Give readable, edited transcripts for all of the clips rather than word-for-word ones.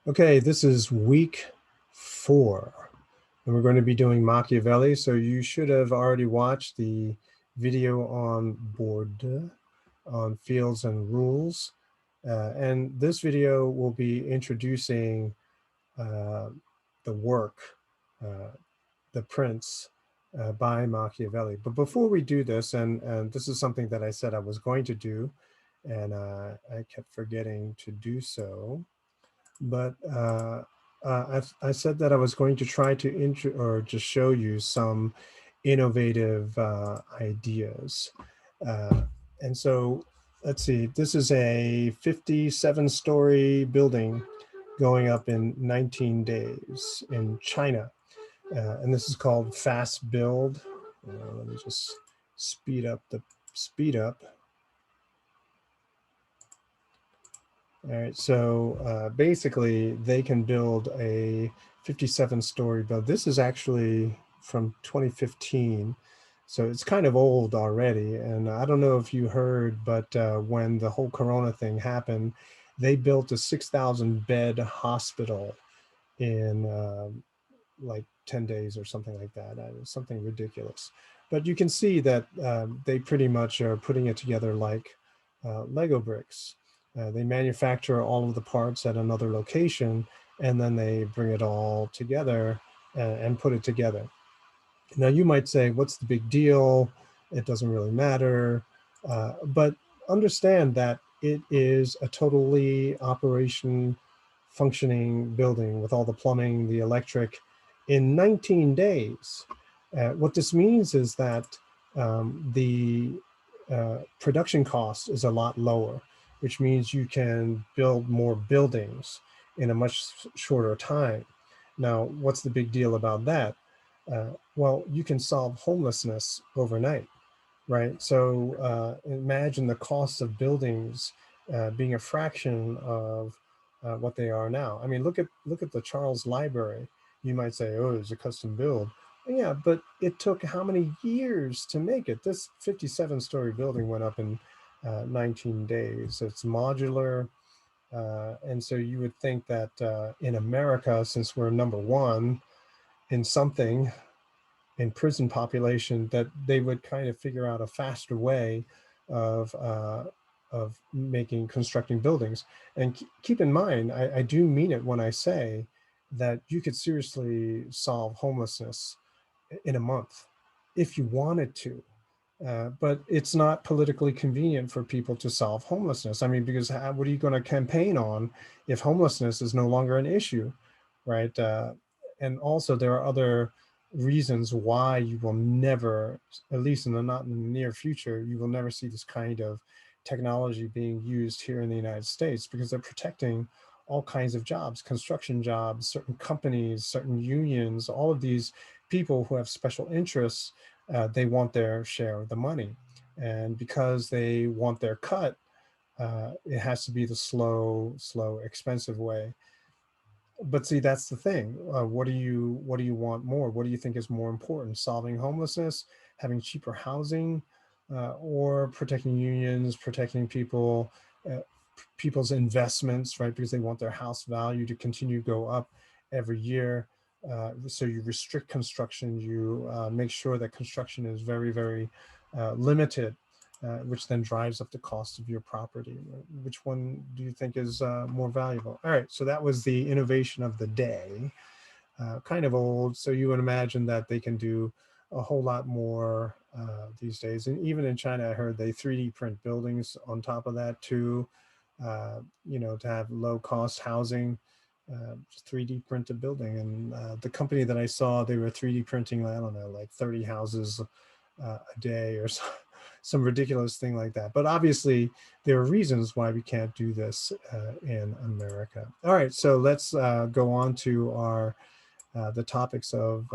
Okay, this is week 4, and we're going to be doing Machiavelli. So you should have already watched the video on Bourdieu, on fields and rules. And this video will be introducing uh, the work, uh, The Prince, by Machiavelli. But before we do this, and this is something that I said I was going to do, and I kept forgetting to do so. But I said that I was going to try to or just show you some innovative ideas. Uh, and so let's see, this is a 57-story building going up in 19 days in China. And this is called fast build. Let me just speed up the speed up. All right, so basically they can build a 57-story build. This is actually from 2015, so it's kind of old already. And I don't know if you heard, but when the whole Corona thing happened, they built a 6,000 bed hospital in like 10 days or something like that. Something ridiculous. But you can see that they pretty much are putting it together like Lego bricks. They manufacture all of the parts at another location, and then they bring it all together and put it together. Now, you might say, what's the big deal? It doesn't really matter. But understand that it is a totally operation functioning building with all the plumbing, the electric, in 19 days. What this means is that the production cost is a lot lower, which means you can build more buildings in a much shorter time. Now, what's the big deal about that? Well, you can solve homelessness overnight, right? So imagine the cost of buildings being a fraction of what they are now. I mean, look at the Charles Library. You might say, oh, it's a custom build. Yeah, but it took how many years to make it? This 57-story building went up in 19 days. It's modular. And so you would think that in America, since we're number one in something, in prison population, that they would kind of figure out a faster way of constructing buildings. And keep in mind, I do mean it when I say that you could seriously solve homelessness in a month if you wanted to. But it's not politically convenient for people to solve homelessness. I mean, because what are you going to campaign on if homelessness is no longer an issue, right? And also there are other reasons why you will never, at least not in the near future, you will never see this kind of technology being used here in the United States, because they're protecting all kinds of jobs, construction jobs, certain companies, certain unions, all of these people who have special interests. They want their share of the money. And because they want their cut, it has to be the slow, expensive way. But see, that's the thing. What do you want more? What do you think is more important? Solving homelessness, having cheaper housing, or protecting unions, protecting people, people's investments, right? Because they want their house value to continue to go up every year. So you restrict construction. You make sure that construction is very, very limited, which then drives up the cost of your property. Which one do you think is more valuable? All right, so that was the innovation of the day. Kind of old, so you would imagine that they can do a whole lot more these days. And even in China, I heard they 3D print buildings on top of that too, to have low cost housing. Just 3D print a building. And the company that I saw, they were 3D printing, I don't know, like 30 houses a day or so, some ridiculous thing like that. But obviously, there are reasons why we can't do this in America. All right, so let's go on to the topics of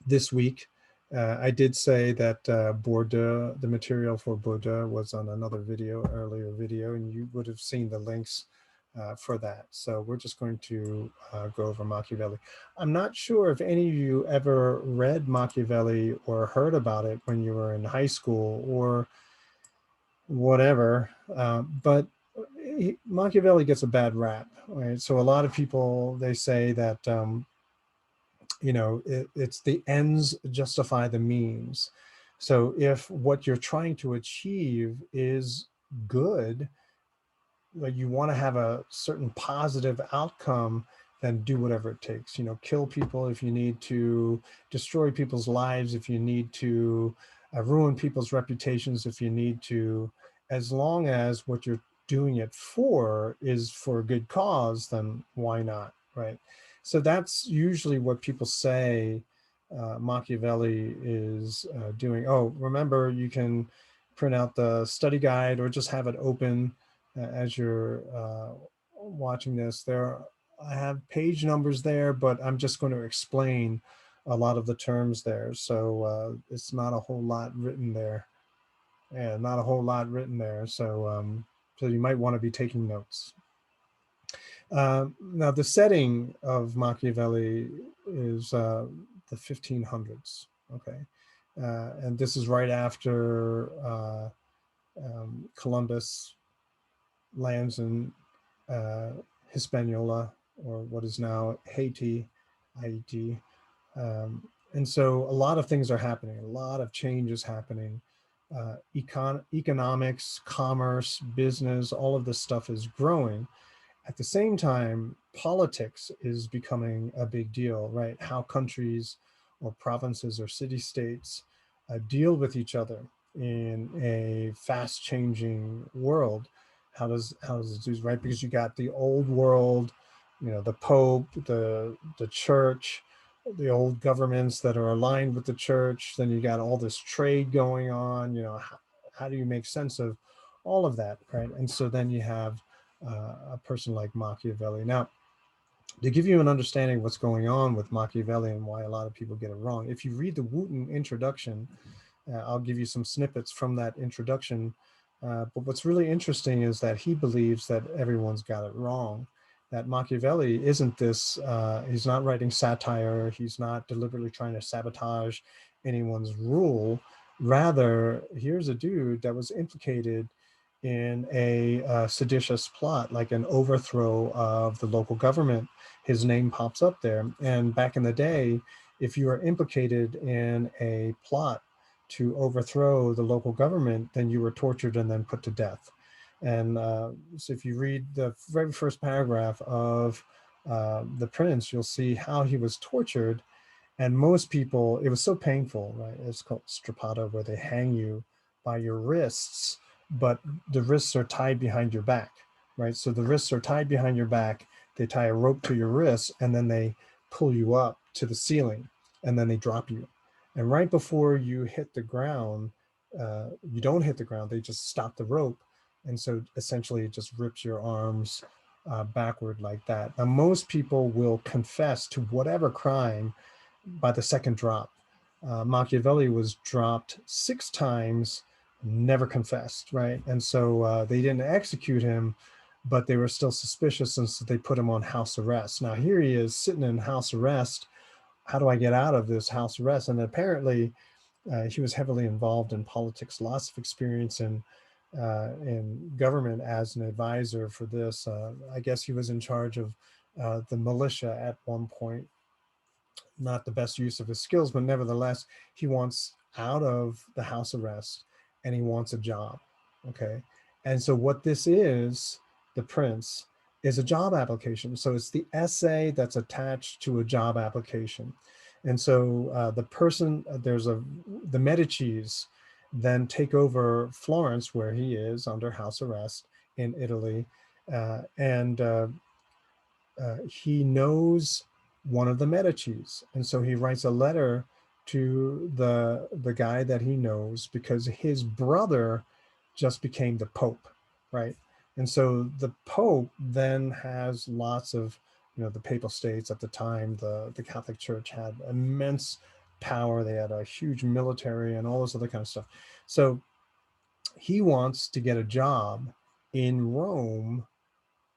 this week. I did say that Bourdieu, the material for Bourdieu, was on another earlier video, and you would have seen the links for that. So we're just going to go over Machiavelli. I'm not sure if any of you ever read Machiavelli or heard about it when you were in high school or whatever, but Machiavelli gets a bad rap, right? So a lot of people, they say that, it's the ends justify the means. So if what you're trying to achieve is good, like you want to have a certain positive outcome, then do whatever it takes. Kill people if you need to, destroy people's lives if you need to, ruin people's reputations if you need to, as long as what you're doing it for is for a good cause, then why not, right? So that's usually what people say Machiavelli is doing. Oh, remember, you can print out the study guide or just have it open as you're watching this. I have page numbers there, but I'm just going to explain a lot of the terms there. So it's not a whole lot written there. Yeah, not a whole lot written there. So you might want to be taking notes. Now, the setting of Machiavelli is the 1500s. Okay. And this is right after Columbus lands in uh, Hispaniola, or what is now Haiti, Haiti. And so a lot of things are happening, a lot of change is happening. Economics, commerce, business, all of this stuff is growing. At the same time, politics is becoming a big deal, right? How countries or provinces or city states deal with each other in a fast changing world. How does it do, right? Because you got the old world, the Pope, the church, the old governments that are aligned with the church. Then you got all this trade going on. How do you make sense of all of that, right? And so then you have a person like Machiavelli. Now, to give you an understanding of what's going on with Machiavelli and why a lot of people get it wrong, if you read the Wooten introduction, I'll give you some snippets from that introduction. But what's really interesting is that he believes that everyone's got it wrong. That Machiavelli isn't this, he's not writing satire, he's not deliberately trying to sabotage anyone's rule. Rather, here's a dude that was implicated in a seditious plot, like an overthrow of the local government. His name pops up there. And back in the day, if you were implicated in a plot to overthrow the local government, then you were tortured and then put to death. And so if you read the very first paragraph of The Prince, you'll see how he was tortured. And most people, it was so painful, right? It's called strappata, where they hang you by your wrists, but the wrists are tied behind your back, right? So the wrists are tied behind your back. They tie a rope to your wrists, and then they pull you up to the ceiling, and then they drop you. And right before you hit the ground, you don't hit the ground, they just stop the rope. And so essentially it just rips your arms backward like that. Now, most people will confess to whatever crime by the second drop. Machiavelli was dropped 6 times, never confessed, right? And so they didn't execute him, but they were still suspicious, and so they put him on house arrest. Now here he is sitting in house arrest. How do I get out of this house arrest? And apparently he was heavily involved in politics, lots of experience in government as an advisor for this. I guess he was in charge of the militia at one point. Not the best use of his skills, but nevertheless, he wants out of the house arrest and he wants a job. Okay. And so, what this is, The Prince, is a job application. So, it's the essay that's attached to a job application. And so, the Medicis then take over Florence, where he is under house arrest in Italy. And he knows one of the Medicis, and so he writes a letter to the guy that he knows, because his brother just became the Pope, right? And so the Pope then has lots of, the Papal States at the time, the Catholic Church had immense power. They had a huge military and all this other kind of stuff. So he wants to get a job in Rome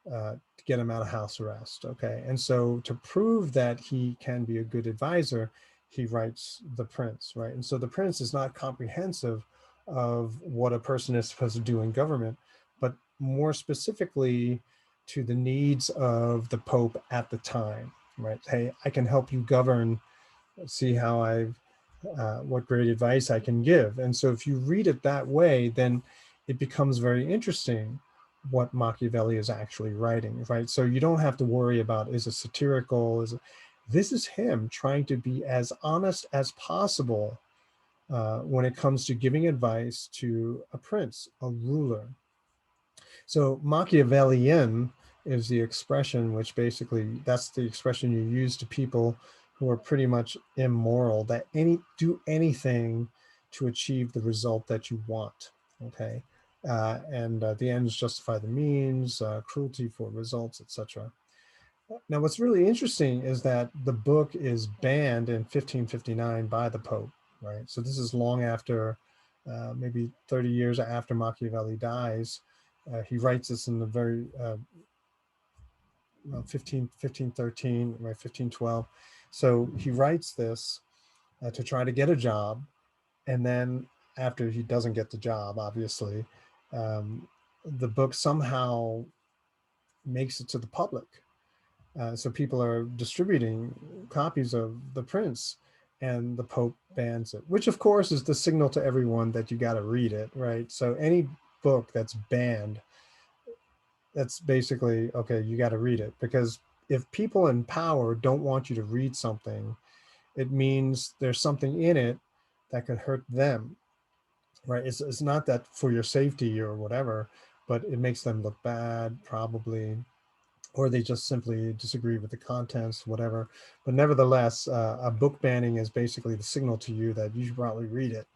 to get him out of house arrest. Okay. And so to prove that he can be a good advisor, he writes The Prince, right? And so The Prince is not comprehensive of what a person is supposed to do in government, but more specifically to the needs of the Pope at the time, right? Hey, I can help you govern, see how what great advice I can give. And so if you read it that way, then it becomes very interesting what Machiavelli is actually writing, right? So you don't have to worry about, is it satirical? This is him trying to be as honest as possible when it comes to giving advice to a prince, a ruler. So Machiavellian is the expression which basically, that's the expression you use to people who are pretty much immoral, that do anything to achieve the result that you want, okay? And the ends justify the means, cruelty for results, etc. Now, what's really interesting is that the book is banned in 1559 by the Pope, right? So this is long after, maybe 30 years after Machiavelli dies. He writes this in the very, 1513, right, 1512. So he writes this to try to get a job. And then after he doesn't get the job, obviously, um, the book somehow makes it to the public. So people are distributing copies of The Prince, and the Pope bans it, which of course is the signal to everyone that you got to read it, right? So any book that's banned, that's basically, okay, you got to read it, because if people in power don't want you to read something, it means there's something in it that could hurt them, right? It's not that for your safety or whatever, but it makes them look bad, probably, or they just simply disagree with the contents, whatever. But nevertheless, a book banning is basically the signal to you that you should probably read it.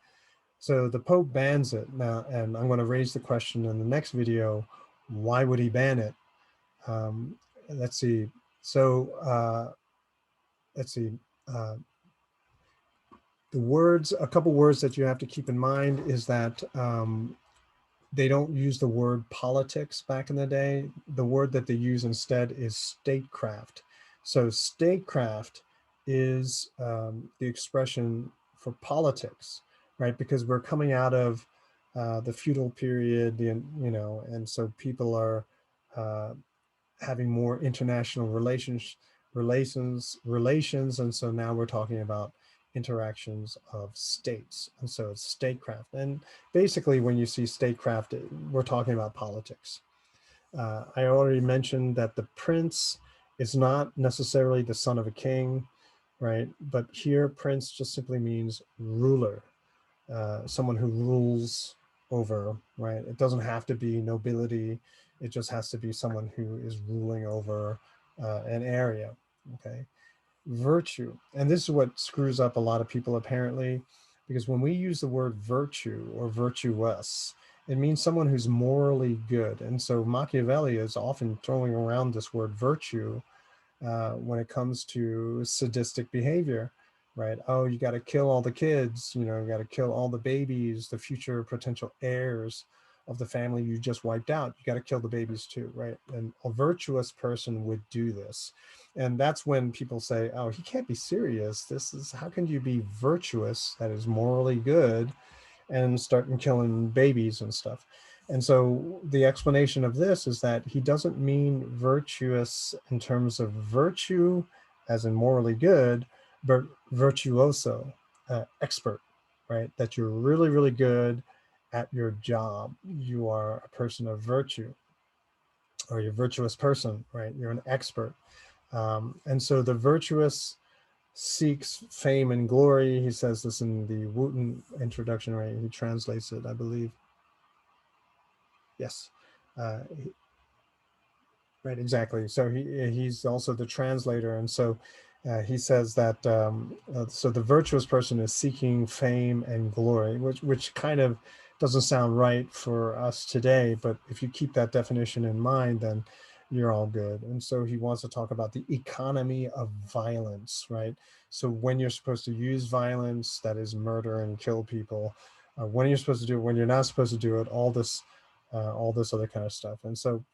So the Pope bans it now, and I'm going to raise the question in the next video: why would he ban it? Um, let's see. So let's see. Uh, the words, a couple words that you have to keep in mind is that they don't use the word politics back in the day. The word that they use instead is statecraft. So statecraft is the expression for politics, right? Because we're coming out of the feudal period, and so people are uh, having more international relations, and so now we're talking about interactions of states, and so it's statecraft. And basically, when you see statecraft, we're talking about politics. I already mentioned that the prince is not necessarily the son of a king, right? But here, prince just simply means ruler, someone who rules over, right? It doesn't have to be nobility. It just has to be someone who is ruling over an area, okay? Virtue, and this is what screws up a lot of people apparently, because when we use the word virtue or virtuous, it means someone who's morally good. And so Machiavelli is often throwing around this word virtue when it comes to sadistic behavior, right? Oh, you got to kill all the kids, you got to kill all the babies, the future potential heirs of the family you just wiped out. You got to kill the babies too, right? And a virtuous person would do this. And that's when people say, oh, he can't be serious. How can you be virtuous, that is morally good, and starting killing babies and stuff? And so the explanation of this is that he doesn't mean virtuous in terms of virtue, as in morally good, but virtuoso, expert, right? That you're really, really good at your job. You are a person of virtue, or you're a virtuous person, right? You're an expert. And so the virtuous seeks fame and glory. He says this in the Wooten introduction, right? He translates it, I believe. Yes. Uh, right, exactly. So he's also the translator. And so he says that, so the virtuous person is seeking fame and glory, which kind of doesn't sound right for us today. But if you keep that definition in mind, then you're all good. And so he wants to talk about the economy of violence, right? So when you're supposed to use violence, that is murder and kill people, when you're supposed to do it, when you're not supposed to do it, all this other kind of stuff. And so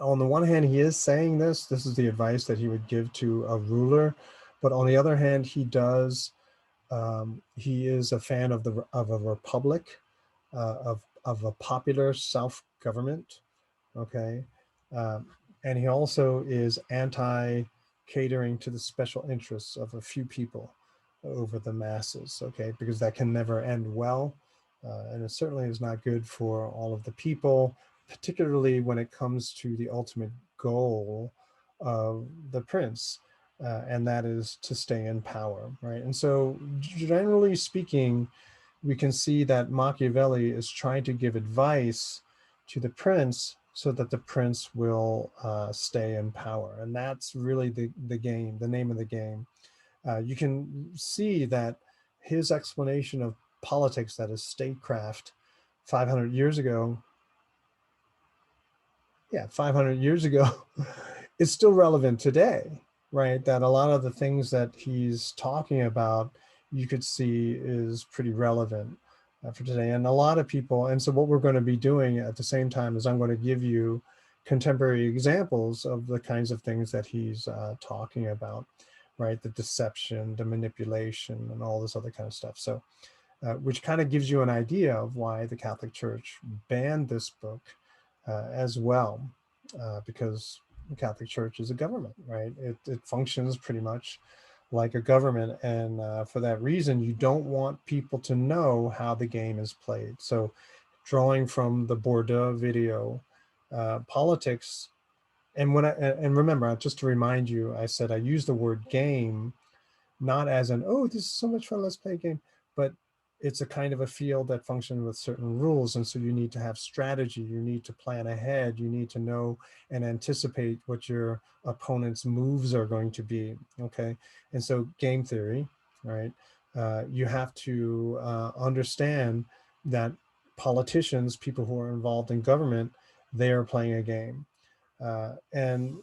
on the one hand, he is saying this is the advice that he would give to a ruler, but on the other hand, he is a fan of a republic, of a popular government. Okay. Um, and he also is anti catering to the special interests of a few people over the masses. Okay. Because that can never end well. And it certainly is not good for all of the people, particularly when it comes to the ultimate goal of the prince. And that is to stay in power, right? And so, generally speaking, we can see that Machiavelli is trying to give advice to the prince so that the prince will stay in power. And that's really the game, the name of the game. You can see that his explanation of politics, that is statecraft, 500 years ago, yeah, 500 years ago, is still relevant today, right? That a lot of the things that he's talking about, you could see is pretty relevant for today. And a lot of people, and so what we're going to be doing at the same time is I'm going to give you contemporary examples of the kinds of things that he's talking about, right? The deception, the manipulation, and all this other kind of stuff. So, which kind of gives you an idea of why the Catholic Church banned this book as well, because the Catholic Church is a government, right? It functions pretty much like a government. And for that reason, you don't want people to know how the game is played. So, drawing from the Bordeaux video, politics, and and remember, just to remind you, I said I use the word game not as an, oh, this is so much fun, let's play a game, but it's a kind of a field that functions with certain rules. And so you need to have strategy, you need to plan ahead, you need to know and anticipate what your opponent's moves are going to be. Okay. And so game theory, right? You have to understand that politicians, people who are involved in government, they are playing a game. And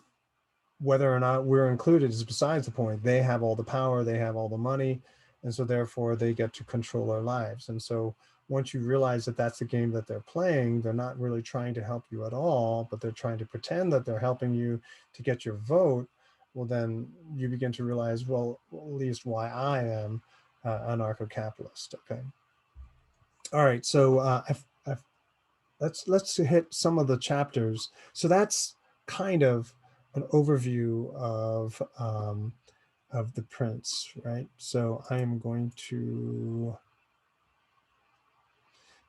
whether or not we're included is besides the point. They have all the power, they have all the money, and so therefore they get to control our lives. And so once you realize that that's the game that they're playing, they're not really trying to help you at all, but they're trying to pretend that they're helping you to get your vote. Well, then you begin to realize, well, at least why I am anarcho-capitalist. Okay. All right. So let's hit some of the chapters. So that's kind of an overview of the prince, right? So I am going to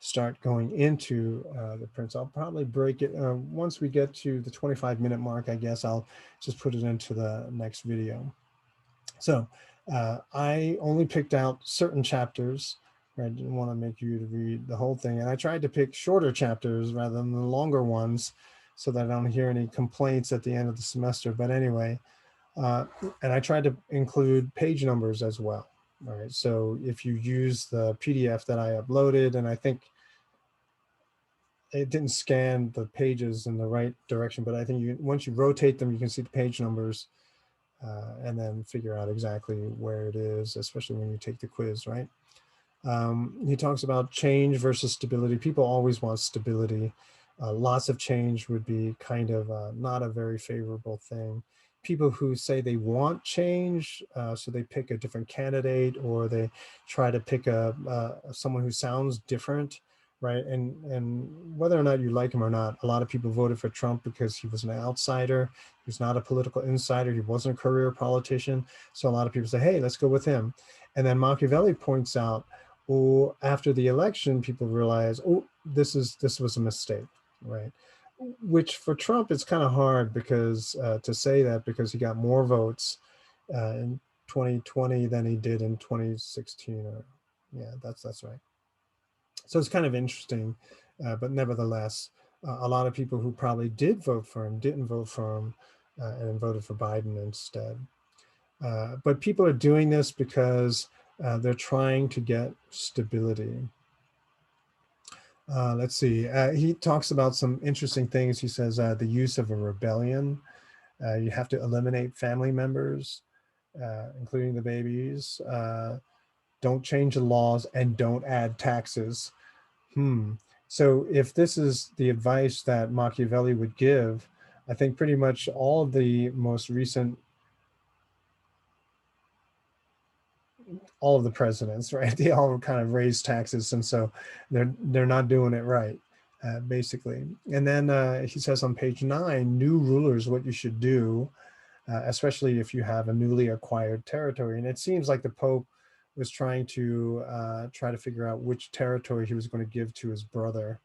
start going into the prince. I'll probably break it once we get to the 25-minute mark. I guess I'll just put it into the next video. So I only picked out certain chapters. Right? I didn't want to make you to read the whole thing. And I tried to pick shorter chapters rather than the longer ones so that I don't hear any complaints at the end of the semester. But anyway, and I tried to include page numbers as well. All right. So if you use the PDF that I uploaded, and I think it didn't scan the pages in the right direction, but I think once you rotate them, you can see the page numbers. And then figure out exactly where it is, especially when you take the quiz, right? He talks about change versus stability. People always want stability. Lots of change would be kind of not a very favorable thing. People who say they want change, so they pick a different candidate or they try to pick someone who sounds different, right? And whether or not you like him or not, a lot of people voted for Trump because he was an outsider. He was not a political insider. He wasn't a career politician. So a lot of people say, hey, let's go with him. And then Machiavelli points out, or after the election, people realize, oh, this was a mistake, right? Which for Trump, it's kind of hard because to say that because he got more votes in 2020 than he did in 2016. Or yeah, that's right. So it's kind of interesting, but nevertheless, a lot of people who probably did vote for him didn't vote for him and voted for Biden instead. But people are doing this because they're trying to get stability. Let's see. He talks about some interesting things. He says the use of a rebellion. You have to eliminate family members, including the babies. Don't change the laws and don't add taxes. So if this is the advice that Machiavelli would give, I think pretty much all of the most recent, all of the presidents, right? They all kind of raise taxes, and so they're not doing it right. basically. And then he says on page 9, new rulers, what you should do, especially if you have a newly acquired territory. And it seems like the Pope was try to figure out which territory he was going to give to his brother.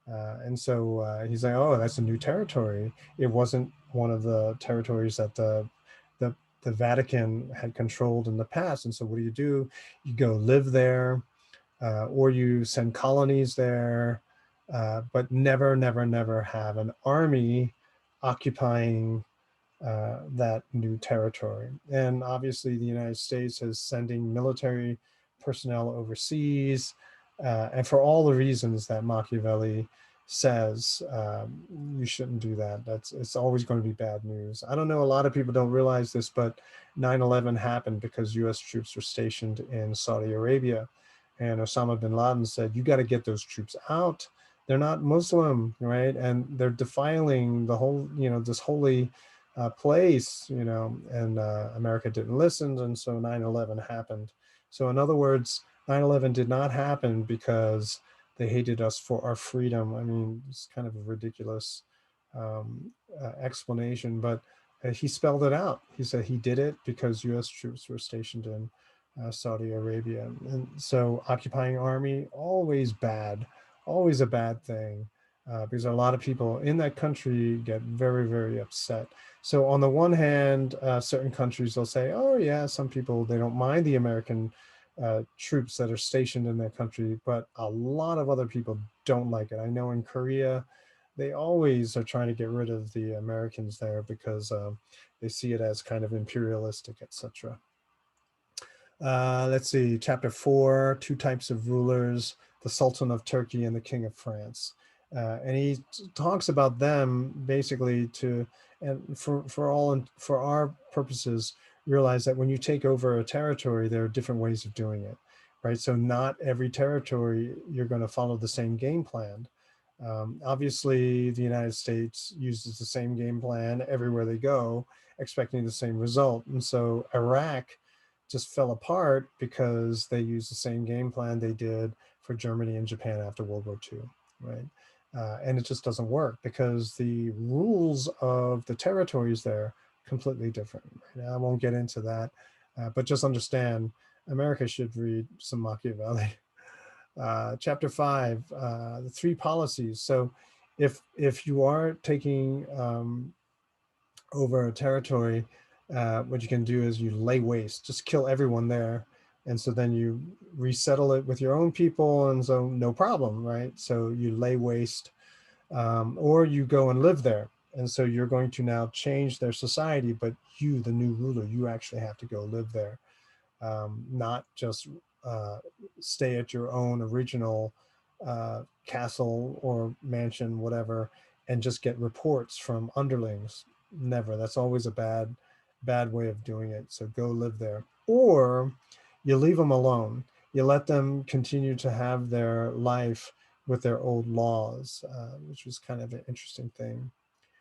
And so he's like, oh, that's a new territory. It wasn't one of the territories that the the Vatican had controlled in the past. And so what do? You go live there, or you send colonies there, but never, never, never have an army occupying that new territory. And obviously, the United States is sending military personnel overseas, and for all the reasons that Machiavelli says, you shouldn't do that. It's always going to be bad news. I don't know. A lot of people don't realize this, but 9/11 happened because U.S. troops were stationed in Saudi Arabia, and Osama bin Laden said, "You got to get those troops out. They're not Muslim, right? And they're defiling the whole, this holy place, and America didn't listen, and so 9/11 happened. So in other words, 9/11 did not happen because they hated us for our freedom. I mean, it's kind of a ridiculous explanation, but he spelled it out. He said he did it because U.S. troops were stationed in Saudi Arabia. And so occupying army, always a bad thing, because a lot of people in that country get very, very upset. So on the one hand, certain countries will say, oh yeah, some people, they don't mind the American troops that are stationed in their country, but a lot of other people don't like it. I know in Korea, they always are trying to get rid of the Americans there because they see it as kind of imperialistic, etc. Let's see, chapter 4, two types of rulers, the Sultan of Turkey and the King of France. And he talks about them basically and for our purposes, realize that when you take over a territory, there are different ways of doing it, right? So not every territory you're going to follow the same game plan. Obviously, the United States uses the same game plan everywhere they go, expecting the same result. And so Iraq just fell apart because they used the same game plan they did for Germany and Japan after World War II, right? And it just doesn't work because the rules of the territories there completely different. Right? I won't get into that, but just understand America should read some Machiavelli. Chapter 5, the three policies. So if you are taking over a territory, what you can do is you lay waste, just kill everyone there. And so then you resettle it with your own people, and so no problem, right? So you lay waste, or you go and live there. And so you're going to now change their society, but you, the new ruler, you actually have to go live there, not just uh, stay at your own original castle or mansion, whatever, and just get reports from underlings. Never. That's always a bad way of doing it. So go live there, or you leave them alone. You let them continue to have their life with their old laws, which was kind of an interesting thing.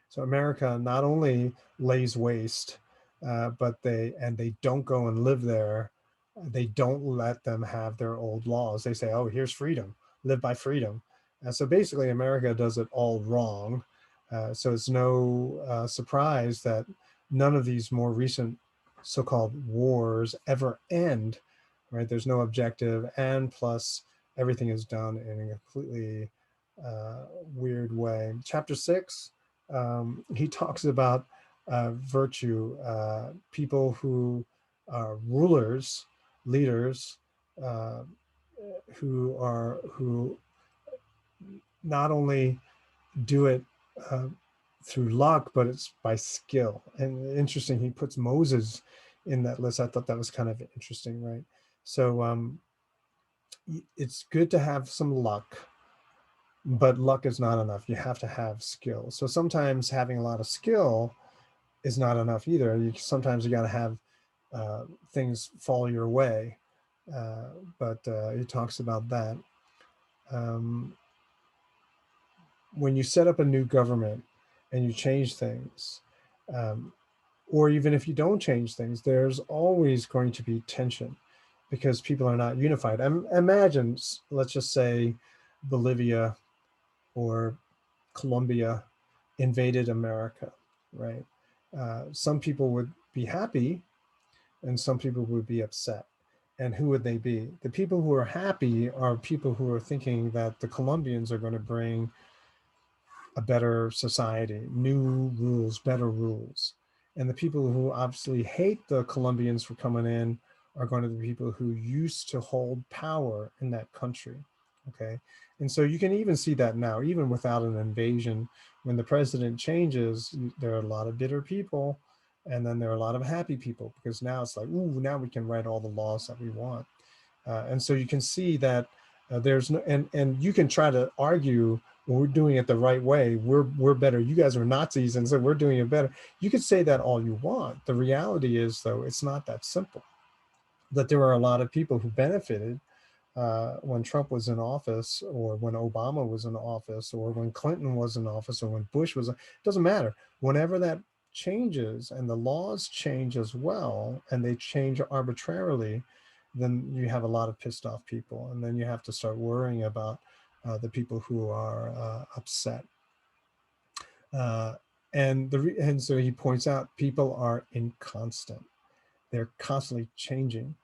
So America not only lays waste, but they don't go and live there. They don't let them have their old laws. They say, "Oh, here's freedom. Live by freedom." So basically, America does it all wrong. So it's no surprise that none of these more recent so-called wars ever end. Right? There's no objective, and plus everything is done in a completely weird way. Chapter 6, he talks about virtue, people who are rulers, leaders, uh, who not only do it uh, through luck, but it's by skill. And interesting, he puts Moses in that list. I thought that was kind of interesting, right? So it's good to have some luck, but luck is not enough. You have to have skill. So sometimes having a lot of skill is not enough either. Sometimes you got to have things fall your way. Uh, but he talks about that. Um, when you set up a new government and you change things, um, or even if you don't change things, there's always going to be tension because people are not unified. Imagine, let's just say, Bolivia or Colombia invaded America, right? Some people would be happy and some people would be upset. And who would they be? The people who are happy are people who are thinking that the Colombians are going to bring a better society, new rules, better rules. And the people who obviously hate the Colombians for coming in are going to be people who used to hold power in that country. Okay. And so you can even see that now, even without an invasion, when the president changes, there are a lot of bitter people. And then there are a lot of happy people because now it's like, ooh, now we can write all the laws that we want. And so you can see that there's no, and you can try to argue, well, we're doing it the right way. We're better. You guys are Nazis, and so we're doing it better. You could say that all you want. The reality is, though, it's not that simple. That there are a lot of people who benefited when Trump was in office, or when Obama was in office, or when Clinton was in office, or when Bush was. It doesn't matter. Whenever that changes and the laws change as well, and they change arbitrarily, then you have a lot of pissed off people, and then you have to start worrying about the people who are upset. Uh, and so he points out people are inconstant. They're constantly changing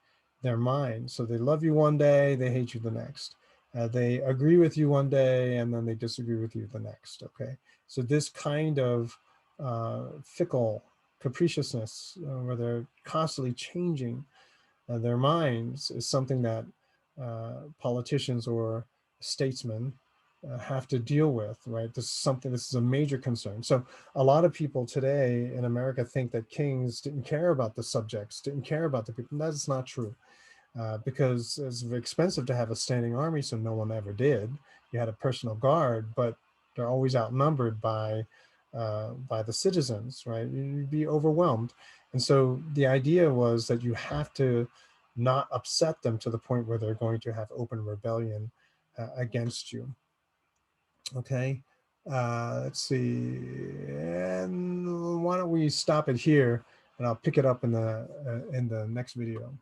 their mind. So they love you one day, they hate you the next. They agree with you one day, and then they disagree with you the next. Okay. So this kind of fickle capriciousness, where they're constantly changing their minds, is something that politicians or statesmen have to deal with, right? This is a major concern. So a lot of people today in America think that kings didn't care about the subjects, didn't care about the people. That's not true, because it's expensive to have a standing army, so no one ever did. You had a personal guard, but they're always outnumbered by the citizens, right? You'd be overwhelmed. And so the idea was that you have to not upset them to the point where they're going to have open rebellion against you. Okay. Let's see. And why don't we stop it here, and I'll pick it up in the next video.